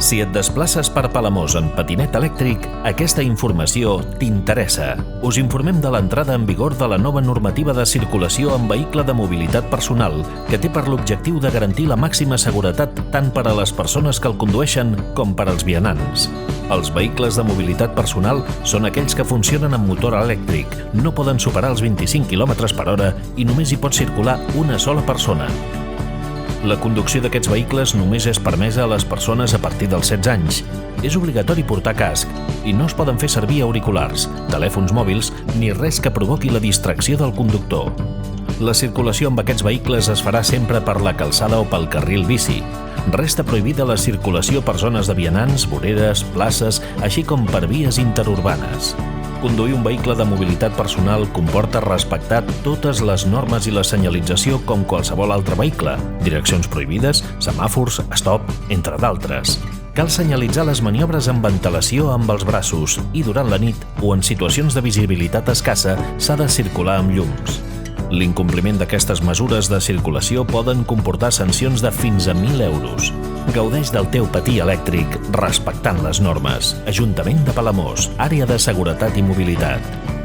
Si et desplaces per Palamós en patinet elèctric, aquesta informació t'interessa. Us informem de l'entrada en vigor de la nova normativa de circulació en vehicle de mobilitat personal, que té per l'objectiu de garantir la màxima seguretat tant per a les persones que el condueixen com per als vianants. Els vehicles de mobilitat personal són aquells que funcionen amb motor elèctric, no poden superar els 25 km/h i només hi pot circular una sola persona. La conducció d'aquests vehicles només és permesa a les persones a partir dels 16 anys. És obligatori portar casc i no es poden fer servir auriculars, telèfons mòbils ni res que provoqui la distracció del conductor. La circulació amb aquests vehicles es farà sempre per la calçada o pel carril bici. Resta prohibida la circulació per zones de vianants, voreres, places, així com per vies interurbanes. Conduir un vehicle de mobilitat personal comporta respectar totes les normes i la senyalització com qualsevol altre vehicle, direccions prohibides, semàfors, stop, entre d'altres. Cal senyalitzar les maniobres amb ventilació amb els braços i durant la nit o en situacions de visibilitat escassa s'ha de circular amb llums. L'incompliment d'aquestes mesures de circulació poden comportar sancions de fins a 1.000 euros. Gaudeix del teu patí elèctric respectant les normes. Ajuntament de Palamós, àrea de seguretat i mobilitat.